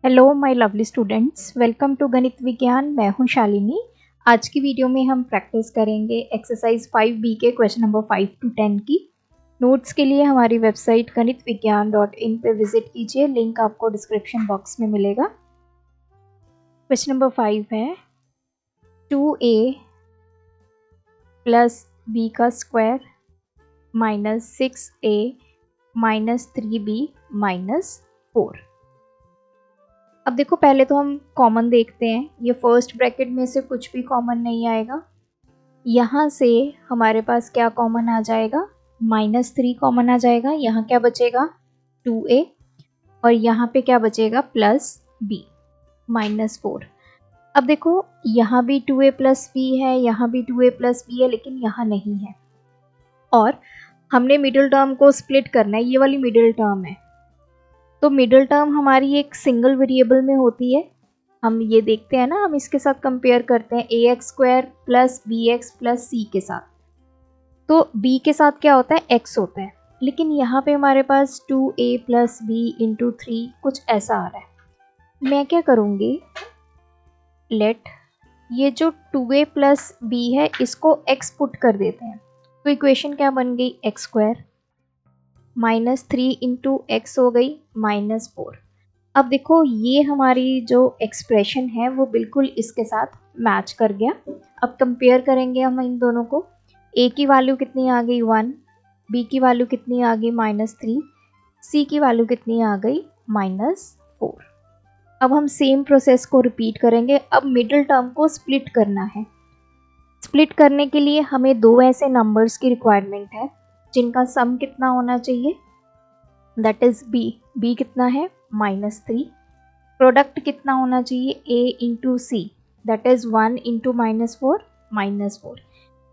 Hello my lovely students, welcome to Ganit Vigyan. मैं हूं शालिनी। आज की वीडियो में हम प्रैक्टिस करेंगे एक्सरसाइज 5B के क्वेश्चन नंबर 5 to 10 की। नोट्स के लिए हमारी वेबसाइट ganitviggyan.in पे विजिट कीजिए, लिंक आपको डिस्क्रिप्शन बॉक्स में मिलेगा। क्वेश्चन नंबर 5 है 2a प्लस b का square minus 6a minus 3b minus 4। अब देखो, पहले तो हम कॉमन देखते हैं। ये फर्स्ट ब्रैकेट में से कुछ भी कॉमन नहीं आएगा। यहाँ से हमारे पास क्या कॉमन आ जाएगा, -3 कॉमन आ जाएगा। यहाँ क्या बचेगा 2a और यहाँ पे क्या बचेगा प्लस b -4। अब देखो, यहाँ भी 2a प्लस b है, यहाँ भी 2a प्लस b है, लेकिन यहाँ नहीं है। और हमने मिडिल टर्म को स्प्लिट करना है, ये वाली मिडिल टर्म है। तो मिडिल टर्म हमारी एक सिंगल वेरिएबल में होती है। हम ये देखते हैं ना, हम इसके साथ कंपेयर करते हैं ax² plus bx plus c के साथ। तो b के साथ क्या होता है, x होता है, लेकिन यहाँ पे हमारे पास 2a प्लस b इंटू 3 कुछ ऐसा आ रहा है। मैं क्या करूँगी, लेट ये जो 2a प्लस b है इसको x पुट कर देते हैं। तो इक्वेशन क्या बन गई, x² -3 इंटू एक्स हो गई -4। अब देखो, ये हमारी जो एक्सप्रेशन है वो बिल्कुल इसके साथ मैच कर गया। अब कंपेयर करेंगे हम इन दोनों को। a की वैल्यू कितनी आ गई 1, b की वैल्यू कितनी आ गई -3, c की वैल्यू कितनी आ गई -4। अब हम सेम प्रोसेस को रिपीट करेंगे। अब मिडिल टर्म को स्प्लिट करना है। स्प्लिट करने के लिए हमें दो ऐसे नंबर्स की रिक्वायरमेंट है जिनका सम कितना होना चाहिए, दैट इज b कितना है -3। प्रोडक्ट कितना होना चाहिए, a into c, that is 1 into -4 -4।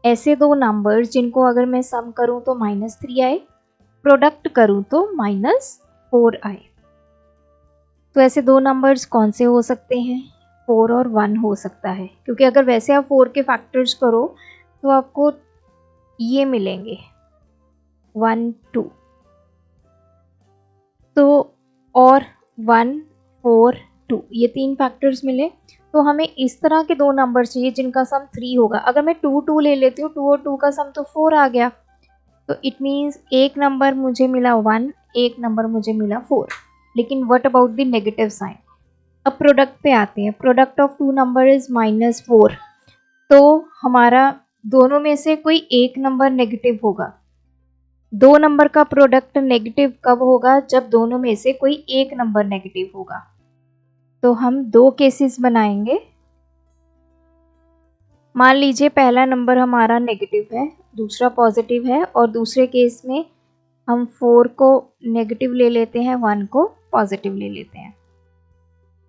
ऐसे दो नंबर्स जिनको अगर मैं सम करूं तो -3 आए, प्रोडक्ट करूं तो -4 आए। तो ऐसे दो नंबर्स कौन से हो सकते हैं, 4 और 1 हो सकता है, क्योंकि अगर वैसे आप 4 के फैक्टर्स करो तो आपको ये मिलेंगे 1 2, तो और 1 4 2, ये तीन फैक्टर्स मिले। तो हमें इस तरह के दो नंबर चाहिए जिनका सम 3 होगा। अगर मैं 2 2 ले लेती हूँ, 2 और 2 का सम तो 4 आ गया। तो इट मीन्स एक नंबर मुझे मिला 1, एक नंबर मुझे मिला 4। लेकिन what about the negative sign. अब प्रोडक्ट पे आते हैं। Product of two number is -4। तो हमारा दोनों में से कोई एक नंबर नेगेटिव होगा। दो नंबर का प्रोडक्ट नेगेटिव कब होगा, जब दोनों में से कोई एक नंबर नेगेटिव होगा। तो हम दो केसेस बनाएंगे। मान लीजिए पहला नंबर हमारा नेगेटिव है, दूसरा पॉजिटिव है, और दूसरे केस में हम 4 को नेगेटिव ले लेते हैं, 1 को पॉजिटिव ले लेते हैं।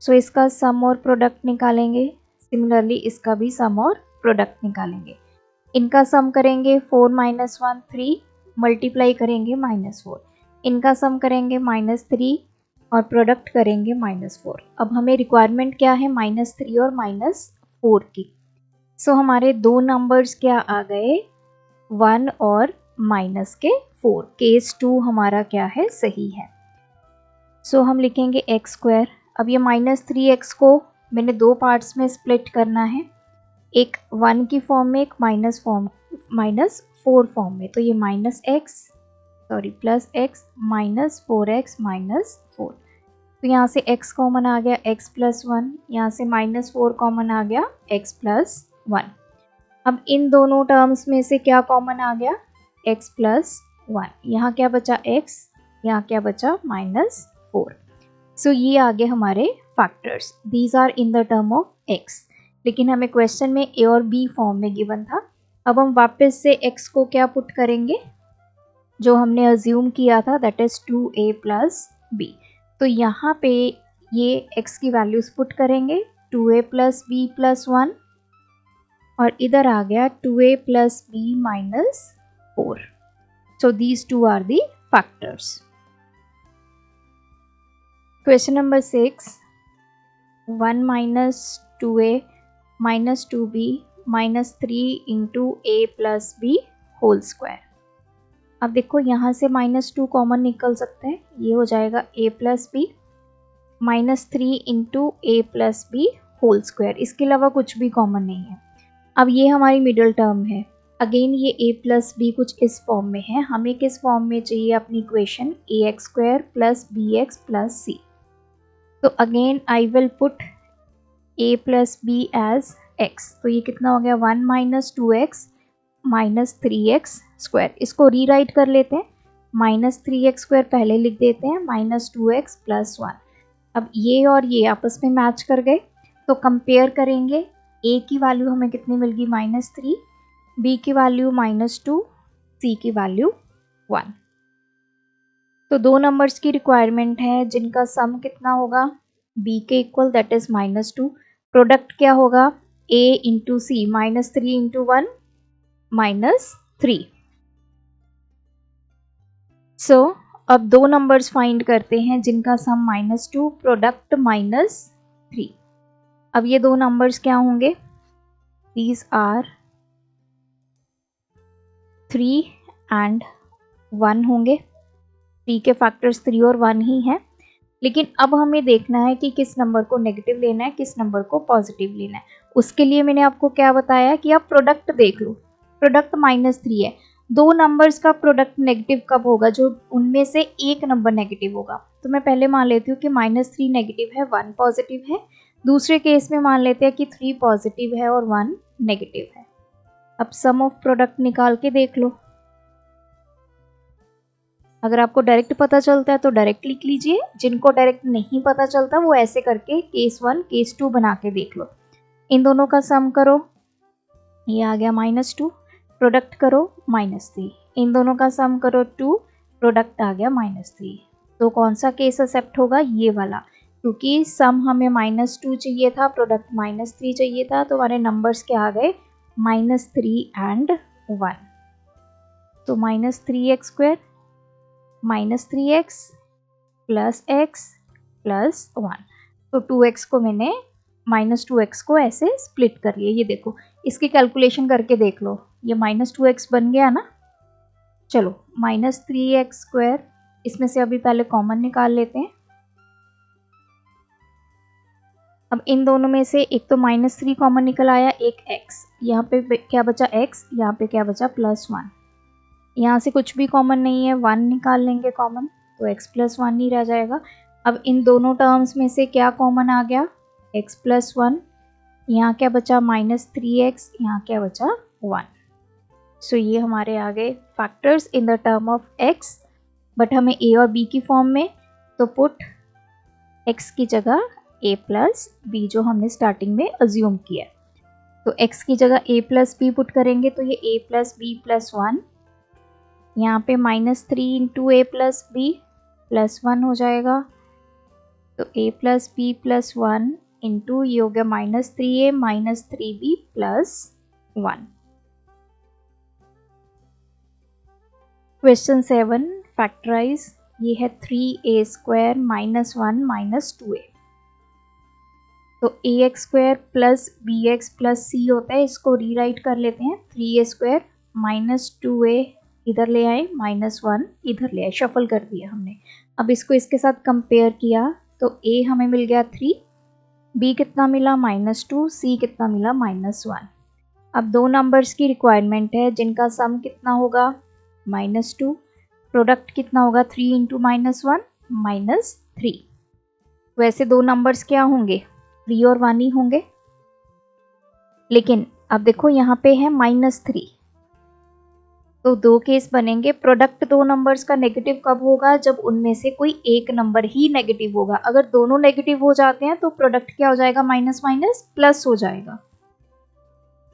सो इसका सम और प्रोडक्ट निकालेंगे। सिमिलरली इसका भी सम और प्रोडक्ट निकालेंगे। इनका सम करेंगे 4 - 1 3, मल्टीप्लाई करेंगे -4। इनका सम करेंगे -3 और प्रोडक्ट करेंगे -4। अब हमें रिक्वायरमेंट क्या है, -3 और -4 की। सो हमारे दो नंबर्स क्या आ गए, 1 और -4। केस 2 हमारा क्या है, सही है। सो हम लिखेंगे x²। अब ये -3x को मैंने दो पार्ट्स में स्प्लिट करना है, एक 1 की फॉर्म में, एक -4 फॉर्म में। तो ये प्लस x -4x -4। तो यहाँ से x कॉमन आ गया, x + 1। यहाँ से -4 कॉमन आ गया, x + 1। अब इन दोनों टर्म्स में से क्या कॉमन आ गया, x + 1। यहाँ क्या बचा x, यहाँ क्या बचा -4। सो ये आ गए हमारे factors. These are in the term of x। लेकिन हमें क्वेश्चन में a और b फॉर्म में गिवन था। अब हम वापस से x को क्या पुट करेंगे, जो हमने अज्यूम किया था, that is 2a plus b। तो यहाँ पे ये x की वैल्यूज पुट करेंगे, 2a प्लस b प्लस 1, और इधर आ गया 2a plus b -4। So these two are the factors. Question number 6, 1 - 2a -2b -3 into a plus b whole square. अब देखो, यहाँ से -2 कॉमन निकल सकते हैं, ये हो जाएगा a plus b। -3 into A plus B whole square, इसके अलावा कुछ भी कॉमन नहीं है। अब ये हमारी मिडिल टर्म है। अगेन ये a प्लस बी कुछ इस फॉर्म में है, हमें किस फॉर्म में चाहिए अपनी equation, ax² plus bx plus c। तो again I will put a plus B as x, तो ये कितना हो गया 1 माइनस 2x माइनस 3x²। इसको रीराइट कर लेते हैं, -3x² पहले लिख देते हैं, -2x प्लस 1। अब ये और ये आपस में मैच कर गए, तो कंपेयर करेंगे। a की वैल्यू हमें कितनी मिल गई -3, b की वैल्यू -2, c की वैल्यू 1। तो दो नंबर्स की रिक्वायरमेंट है जिनका सम कितना होगा b के इक्वल, दैट इज -2। प्रोडक्ट क्या होगा a इंटू सी, -3 इंटू 1 -3। सो अब दो नंबर्स फाइंड करते हैं जिनका सम -2, प्रोडक्ट -3। अब ये दो नंबर्स क्या होंगे, दीज आर 3 एंड 1 होंगे। 3 के फैक्टर्स 3 और 1 ही हैं, लेकिन अब हमें देखना है कि किस नंबर को नेगेटिव लेना है, किस नंबर को पॉजिटिव लेना है। उसके लिए मैंने आपको क्या बताया कि आप प्रोडक्ट देख लो, प्रोडक्ट -3 है। दो नंबर्स का प्रोडक्ट नेगेटिव कब होगा, जो उनमें से एक नंबर नेगेटिव होगा। तो मैं पहले मान लेती हूँ कि -3 नेगेटिव है, 1 पॉजिटिव है। दूसरे केस में मान लेते हैं कि 3 पॉजिटिव है और 1 नेगेटिव है। अब सम ऑफ प्रोडक्ट निकाल के देख लो। अगर आपको डायरेक्ट पता चलता है तो डायरेक्ट लिख लीजिए, जिनको डायरेक्ट नहीं पता चलता वो ऐसे करके केस 1 केस 2 बना के देख लो। इन दोनों का सम करो, ये आ गया -2, प्रोडक्ट करो -3। इन दोनों का सम करो 2, प्रोडक्ट आ गया -3। तो कौन सा केस एक्सेप्ट होगा, ये वाला, क्योंकि सम हमें -2 चाहिए था, प्रोडक्ट -3 चाहिए था, तो हमारे नंबर्स क्या आ गए -3 एंड 1। तो -3x² -3x plus x plus 1। तो 2x को मैंने -2x को ऐसे स्प्लिट कर लिया। ये देखो, इसकी कैलकुलेशन करके देख लो, ये -2x बन गया ना। चलो -3x², इसमें से अभी पहले कॉमन निकाल लेते हैं। अब इन दोनों में से एक तो -3 कॉमन निकल आया, एक x, यहाँ पे क्या बचा x, यहाँ पे क्या बचा +1। यहाँ से कुछ भी कॉमन नहीं है, 1 निकाल लेंगे कॉमन, तो x प्लस 1 ही रह जाएगा। अब इन दोनों टर्म्स में से क्या कॉमन आ गया, x प्लस 1, यहाँ क्या बचा -3x, यहाँ क्या बचा 1। सो ये हमारे आ गए factors in the term of x, but हमें a और b की फॉर्म में, तो पुट x की जगह a प्लस b जो हमने स्टार्टिंग में अज्यूम किया। तो x की जगह a प्लस बी पुट करेंगे, तो ये a प्लस बी प्लस 1, यहाँ पे -3 into A plus B plus 1 हो जाएगा। तो a plus B plus 1 into ये हो गया -3a -3b plus 1। Question 7 factorise, ये है 3a² -1 -2a। तो ax² plus bx plus c होता है, इसको रीराइट कर लेते हैं, 3a² -2a इधर ले आए, -1 इधर ले आए, शफल कर दिया हमने। अब इसको इसके साथ कंपेयर किया, तो a हमें मिल गया 3, b कितना मिला -2, c कितना मिला -1। अब दो नंबर्स की रिक्वायरमेंट है जिनका सम कितना होगा -2, प्रोडक्ट कितना होगा 3 इंटू -1 -3। वैसे दो नंबर्स क्या होंगे, 3 और 1 ही होंगे, लेकिन अब देखो यहाँ पे है -3, तो दो केस बनेंगे। प्रोडक्ट दो नंबर्स का नेगेटिव कब होगा, जब उनमें से कोई एक नंबर ही नेगेटिव होगा। अगर दोनों नेगेटिव हो जाते हैं तो प्रोडक्ट क्या हो जाएगा, माइनस माइनस प्लस हो जाएगा।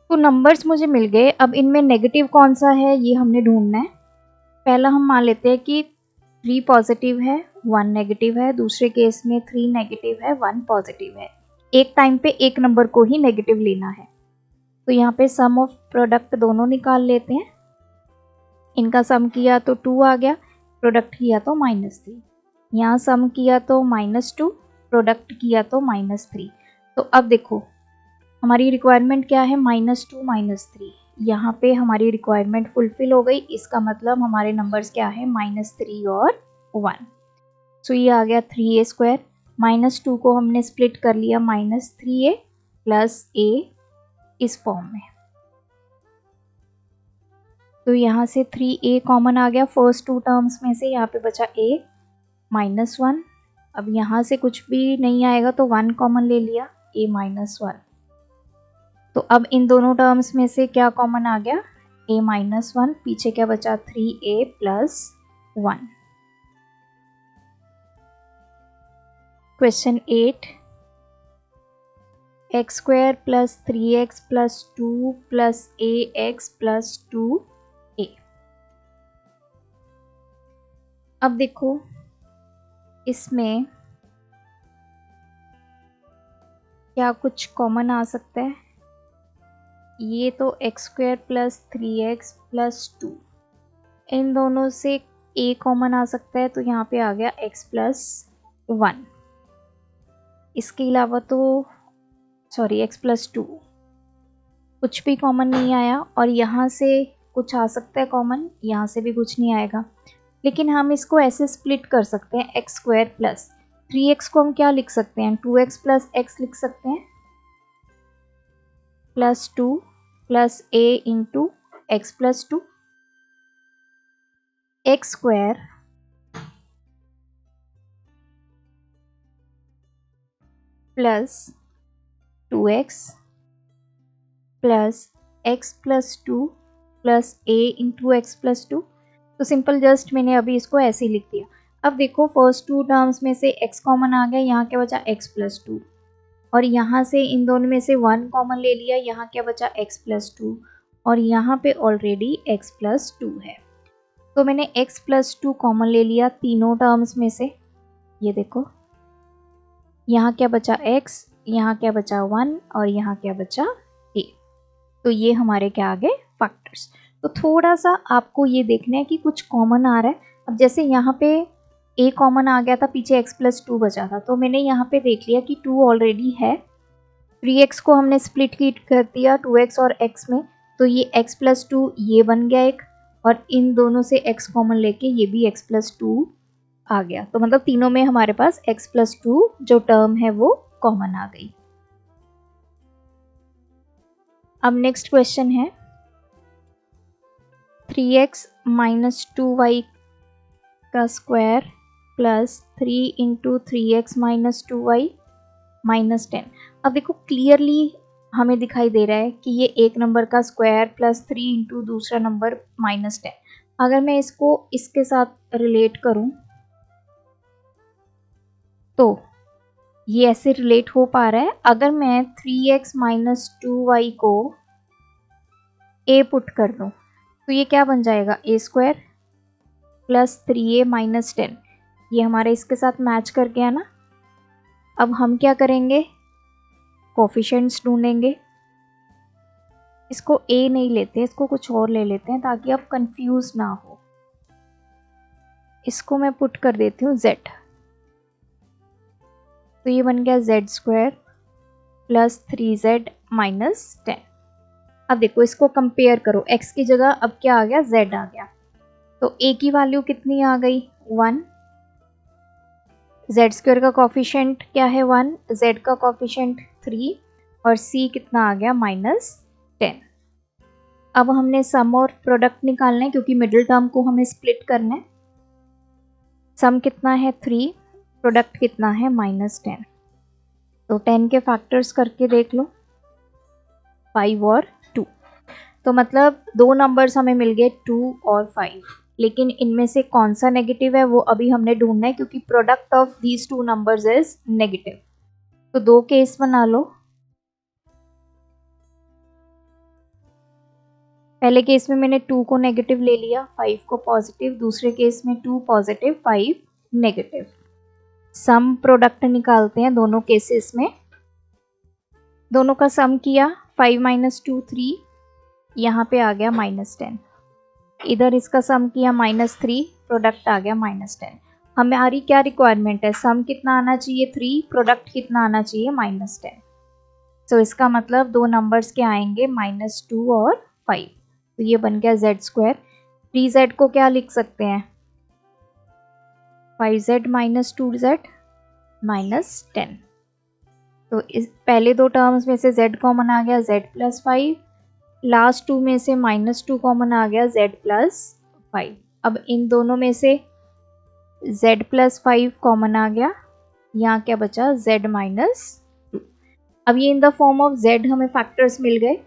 तो नंबर्स मुझे मिल गए, अब इनमें नेगेटिव कौन सा है ये हमने ढूंढना है। पहला हम मान लेते हैं कि 3 पॉजिटिव है 1 नेगेटिव है, दूसरे केस में 3 नेगेटिव है 1 पॉजिटिव है। एक टाइम पे एक नंबर को ही नेगेटिव लेना है। तो यहाँ पे सम ऑफ प्रोडक्ट दोनों निकाल लेते हैं, इनका सम किया तो 2 आ गया, प्रोडक्ट किया तो -3। यहाँ सम किया तो -2, प्रोडक्ट किया तो -3। तो अब देखो हमारी रिक्वायरमेंट क्या है, -2 -3। यहाँ पे हमारी रिक्वायरमेंट फुलफिल हो गई, इसका मतलब हमारे नंबर्स क्या है, -3 और 1। सो ये आ गया 3a² -2 को हमने स्प्लिट कर लिया -3a प्लस a इस फॉर्म में। तो यहाँ से 3a कॉमन आ गया फर्स्ट टू टर्म्स में से, यहाँ पे बचा a -1। अब यहाँ से कुछ भी नहीं आएगा तो 1 कॉमन ले लिया a -1। तो अब इन दोनों टर्म्स में से क्या कॉमन आ गया, a -1, पीछे क्या बचा 3a plus 1। Question 8, x square plus 3x plus 2 plus ax plus 2a। अब देखो इसमें क्या कुछ कॉमन आ सकता है, ये तो x square plus 3x plus 2, इन दोनों से a कॉमन आ सकता है, तो यहाँ पे आ गया x प्लस 1। इसके अलावा तो x प्लस 2, कुछ भी कॉमन नहीं आया, और यहाँ से कुछ आ सकता है कॉमन, यहाँ से भी कुछ नहीं आएगा। लेकिन हम इसको ऐसे स्प्लिट कर सकते हैं, x स्क्वायर प्लस 3x को हम क्या लिख सकते हैं, 2x प्लस x लिख सकते हैं, plus 2 plus a into x plus 2, x square plus 2x plus x plus 2 plus a into x plus 2। तो सिंपल जस्ट मैंने अभी इसको ऐसे ही लिख दिया। अब देखो फर्स्ट टू टर्म्स में से x कॉमन आ गया, यहाँ क्या बचा x प्लस 2, और यहाँ से इन दोनों में से 1 कॉमन ले लिया, यहाँ क्या बचा x प्लस 2, और यहाँ पे ऑलरेडी x प्लस 2 है। तो मैंने x प्लस 2 कॉमन ले लिया तीनों टर्म्स में से। ये देखो यहाँ क्या बचा x, यहाँ क्या बचा 1, और यहाँ क्या बचा a। तो ये हमारे क्या आ गए फैक्टर्स। तो थोड़ा सा आपको ये देखना है कि कुछ कॉमन आ रहा है। अब जैसे यहाँ पे a कॉमन आ गया था, पीछे x प्लस 2 बचा था, तो मैंने यहाँ पे देख लिया कि 2 ऑलरेडी है। 3x को हमने स्प्लिट कर दिया 2x और x में, तो ये x प्लस 2 ये बन गया एक, और इन दोनों से x कॉमन लेके ये भी x प्लस 2 आ गया। तो मतलब तीनों में हमारे पास x प्लस 2 जो टर्म है वो कॉमन आ गई। अब नेक्स्ट क्वेश्चन है 3x माइनस 2y का square plus 3 into 3x minus 2y minus 10। अब देखो क्लियरली हमें दिखाई दे रहा है कि ये एक नंबर का स्क्वायर प्लस 3 इंटू दूसरा नंबर माइनस 10। अगर मैं इसको इसके साथ रिलेट करूं तो ये ऐसे रिलेट हो पा रहा है। अगर मैं 3x माइनस 2y को a पुट कर दूं तो ये क्या बन जाएगा, a square plus 3a minus 10। ये हमारे इसके साथ मैच कर गया ना। अब हम क्या करेंगे, कोफिशिएंट्स ढूंढेंगे। इसको a नहीं लेते, इसको कुछ और ले लेते हैं ताकि आप कंफ्यूज ना हो। इसको मैं पुट कर देती हूँ z, तो ये बन गया z square plus 3z minus 10। अब देखो इसको कंपेयर करो, x की जगह अब क्या आ गया, z आ गया। तो a की वैल्यू कितनी आ गई 1, z स्क्वायर का कोफिशिएंट क्या है 1, z का कोफिशिएंट 3, और c कितना आ गया -10। अब हमने सम और प्रोडक्ट निकालना है क्योंकि मिडिल टर्म को हमें स्प्लिट करना है। सम कितना है 3, प्रोडक्ट कितना है -10। तो 10 के फैक्टर्स करके देख लो, 5 और 2। तो मतलब दो नंबर्स हमें मिल गए 2 और 5, लेकिन इनमें से कौन सा नेगेटिव है वो अभी हमने ढूंढना है क्योंकि product of these two numbers is negative. तो दो केस बना लो। पहले केस में मैंने 2 को नेगेटिव ले लिया, 5 को पॉजिटिव। दूसरे केस में 2 पॉजिटिव 5 नेगेटिव। सम प्रोडक्ट निकालते हैं दोनों केसेस में। दोनों का सम किया, 5 माइनस 2 3, यहाँ पे आ गया -10। इधर इसका सम किया -3, प्रोडक्ट आ गया -10। हमारी क्या रिक्वायरमेंट है, सम कितना आना चाहिए 3, प्रोडक्ट कितना आना चाहिए -10। तो इसका मतलब दो नंबर्स के आएंगे -2 और 5। तो ये बन गया z स्क्वायर। 3z को क्या लिख सकते हैं, 5z माइनस 2z -10। तो इस पहले दो टर्म्स में से z कॉमन आ गया, z प्लस 5। लास्ट टू में से -2 कॉमन आ गया, z प्लस 5। अब इन दोनों में से z प्लस 5 कॉमन आ गया, यहाँ क्या बचा, z माइनस 2। अब ये in the form of z हमें फैक्टर्स मिल गए।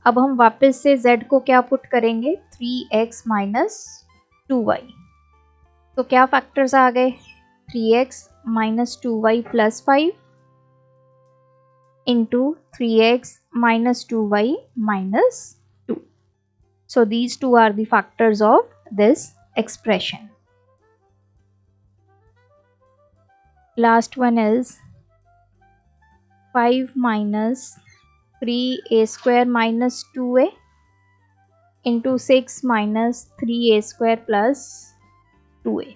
अब हम वापस से z को क्या पुट करेंगे, 3x माइनस 2y। तो क्या फैक्टर्स आ गए, 3x minus 2y plus 5 into 3x minus 2y minus 2. So these two are the factors of this expression. Last one is 5 minus 3a square minus 2a into 6 minus 3a square plus 2a.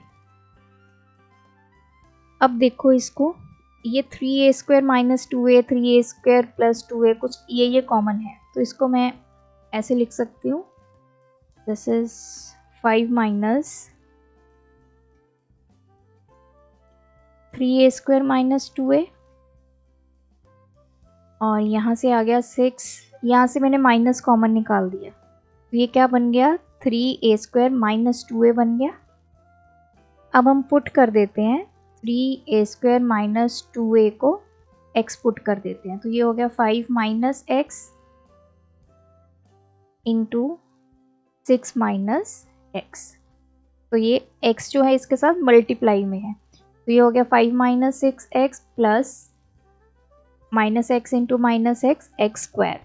अब देखो इसको, ये 3a square minus 2a, 3a square plus 2a, कुछ ये common है, तो इसको मैं ऐसे लिख सकती हूँ, this is 5 minus 3a square minus 2a, और यहाँ से आ गया 6, यहाँ से मैंने माइनस कॉमन निकाल दिया, तो ये क्या बन गया, 3a स्क्वायर माइनस 2a बन गया। अब हम पुट कर देते हैं 3a स्क्वायर माइनस 2a को x पुट कर देते हैं, तो ये हो गया 5 minus x into 6 minus x। तो ये x जो है इसके साथ मल्टीप्लाई में है, तो ये हो गया 5 minus 6x plus minus x into minus x square.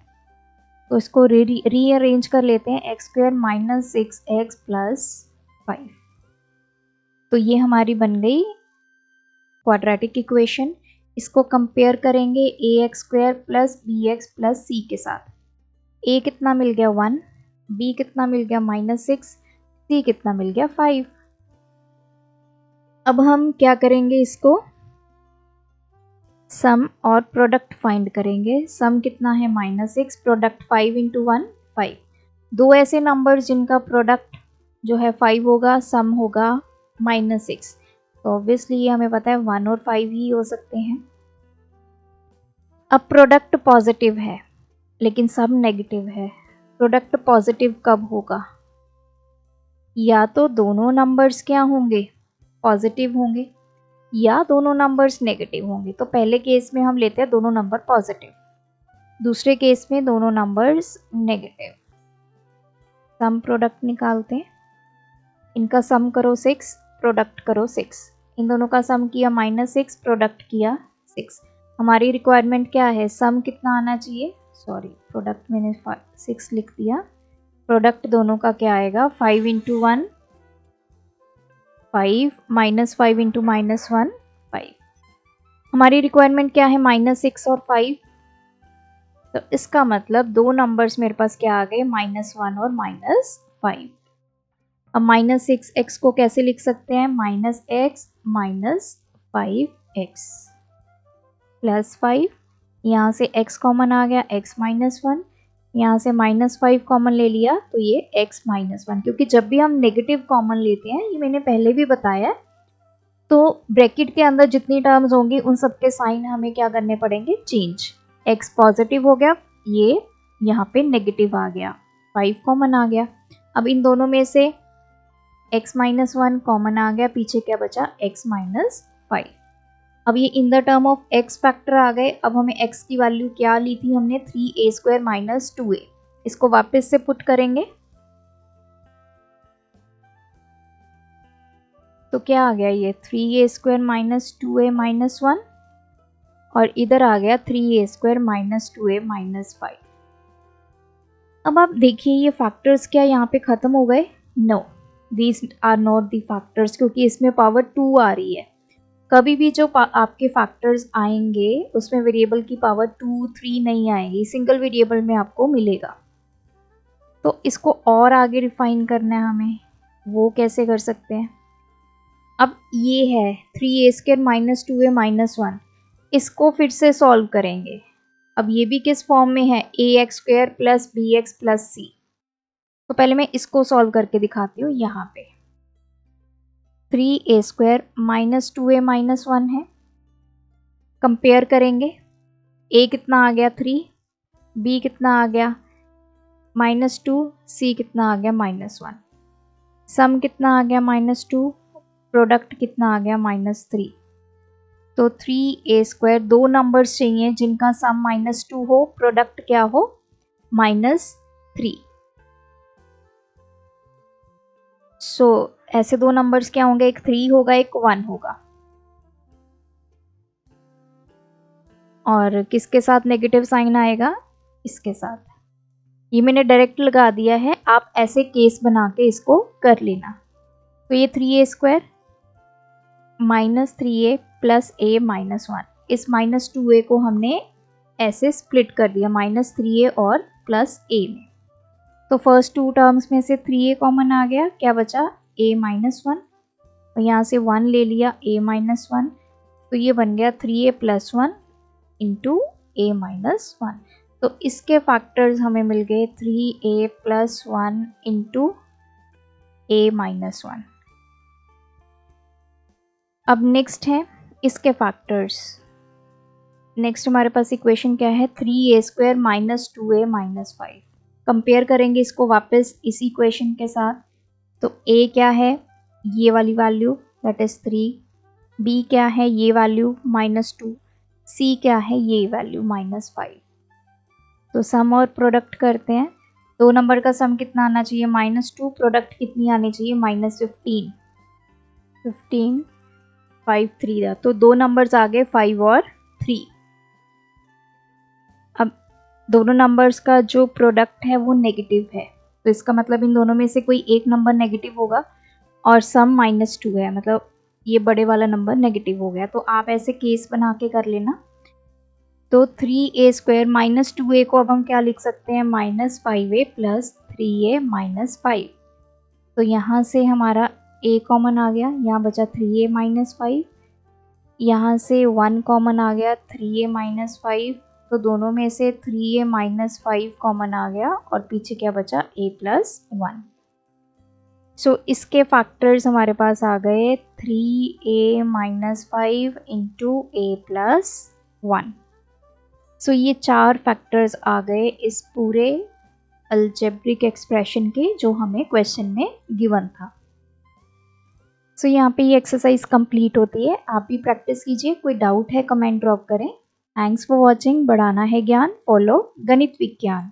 तो इसको रीअरेंज कर लेते हैं, x square minus 6x plus 5। तो ये हमारी बन गई क्वाड्रेटिक इक्वेशन। इसको कंपेयर करेंगे ax square plus bx plus c के साथ। a कितना मिल गया 1, b कितना मिल गया -6, c कितना मिल गया 5। अब हम क्या करेंगे, इसको सम और प्रोडक्ट फाइंड करेंगे। सम कितना है -6, प्रोडक्ट 5 इंटू 1 5। दो ऐसे नंबर्स जिनका प्रोडक्ट जो है 5 होगा, सम होगा -6। तो ऑब्वियसली ये हमें पता है 1 और 5 ही हो सकते हैं। अब प्रोडक्ट पॉजिटिव है लेकिन सम नेगेटिव है। प्रोडक्ट पॉजिटिव कब होगा, या तो दोनों नंबर्स क्या होंगे, पॉजिटिव होंगे, या दोनों नंबर्स नेगेटिव होंगे। तो पहले केस में हम लेते हैं दोनों नंबर पॉजिटिव, दूसरे केस में दोनों नंबर्स नेगेटिव। सम प्रोडक्ट निकालते हैं, इनका सम करो 6, प्रोडक्ट करो 6। इन दोनों का सम किया -6, प्रोडक्ट किया 6। हमारी रिक्वायरमेंट क्या है, सम कितना आना चाहिए, सॉरी प्रोडक्ट मैंने 6 लिख दिया। प्रोडक्ट दोनों का क्या आएगा, 5 इंटू 1 5 माइनस 5 इंटू -1 5। हमारी रिक्वायरमेंट क्या है, -6 और 5। तो इसका मतलब दो नंबर्स मेरे पास क्या आ गए, -1 और -5। अब -6x को कैसे लिख सकते हैं, -x माइनस 5x प्लस 5। यहाँ से x कॉमन आ गया, x माइनस 1। यहाँ से -5 कॉमन ले लिया, तो ये x माइनस 1। क्योंकि जब भी हम नेगेटिव कॉमन लेते हैं, ये मैंने पहले भी बताया, तो ब्रैकेट के अंदर जितनी टर्म्स होंगी उन सबके साइन हमें क्या करने पड़ेंगे, चेंज। x पॉजिटिव हो गया, ये यहाँ पे नेगेटिव आ गया, 5 कॉमन आ गया। अब इन दोनों में से x माइनस 1 कॉमन आ गया, पीछे क्या बचा, x माइनस 5। अब ये in the term of x factor आ गए। अब हमें x की वैल्यू क्या ली थी हमने, 3a स्क्वायर माइनस 2a। इसको वापस से पुट करेंगे, तो क्या आ गया, ये 3a square minus 2a minus 1, और इधर आ गया 3a square minus 2a minus 5। अब आप देखिए ये फैक्टर्स क्या यहाँ पे खत्म हो गए, no, these are not the factors, क्योंकि इसमें पावर 2 आ रही है। कभी भी जो आपके फैक्टर्स आएंगे उसमें वेरिएबल की पावर 2 3 नहीं आएगी, सिंगल वेरिएबल में आपको मिलेगा। तो इसको और आगे रिफाइन करना है हमें, वो कैसे कर सकते हैं। अब ये है 3a square minus 2a minus 1, इसको फिर से सॉल्व करेंगे। अब ये भी किस फॉर्म में है, ax square plus bx plus c। तो पहले मैं इसको सॉल्व करके दिखाती हूँ। यहाँ पे 3a square minus 2a minus 1 है, कंपेयर करेंगे, a कितना आ गया 3, b कितना आ गया -2, c कितना आ गया -1, सम कितना आ गया -2, प्रोडक्ट कितना आ गया -3। तो 3a², दो नंबर्स चाहिए जिनका सम -2 हो, प्रोडक्ट क्या हो -3। सो ऐसे दो नंबर्स क्या होंगे, एक 3 होगा एक 1 होगा। और किसके साथ नेगेटिव साइन आएगा, इसके साथ। ये मैंने डायरेक्ट लगा दिया है, आप ऐसे केस बना के इसको कर लेना। तो ये 3a² -3a प्लस a -1, इस -2a को हमने ऐसे स्प्लिट कर दिया -3a और प्लस a में। तो फर्स्ट टू टर्म्स में से 3a कॉमन आ गया, क्या बचा a -1, और यहाँ से 1 ले लिया a -1, तो ये बन गया 3a + 1 इंटू a -1। तो इसके फैक्टर्स हमें मिल गए 3a + 1 इंटू a -1। अब नेक्स्ट है इसके फैक्टर्स। नेक्स्ट हमारे पास इक्वेशन क्या है, 3a² -2a -5। कंपेयर करेंगे इसको वापस इसी इक्वेशन के साथ। तो a क्या है, ये वाली वैल्यू दैट इज 3, b क्या है ये वैल्यू -2, c क्या है ये वैल्यू -5। तो सम और प्रोडक्ट करते हैं। दो नंबर का सम कितना आना चाहिए -2, प्रोडक्ट कितनी आनी चाहिए -15। 15 5 3 तो दो नंबर्स आ गए 5 और 3। अब दोनों नंबर्स का जो प्रोडक्ट है वो नेगेटिव है, तो इसका मतलब इन दोनों में से कोई एक नंबर नेगेटिव होगा, और सम -2 है, मतलब ये बड़े वाला नंबर नेगेटिव हो गया। तो आप ऐसे केस बना के कर लेना। तो 3a² -2a को अब हम क्या लिख सकते हैं, -5a + 3a -5। तो यहाँ से हमारा a कॉमन आ गया, यहाँ बचा 3a -5, यहाँ से 1 कॉमन आ गया 3a -5, तो दोनों में से 3a -5 कॉमन आ गया, और पीछे क्या बचा a + 1। सो इसके फैक्टर्स हमारे पास आ गए 3a -5 इंटू a + 1। सो ये 4 फैक्टर्स आ गए इस पूरे अलजेब्रिक एक्सप्रेशन के जो हमें क्वेश्चन में गिवन था। सो यहाँ पे ये एक्सरसाइज कंप्लीट होती है। आप भी प्रैक्टिस कीजिए, कोई डाउट है कमेंट ड्रॉप करें। Thanks for watching. बढ़ाना है ज्ञान, फॉलो गणित विज्ञान।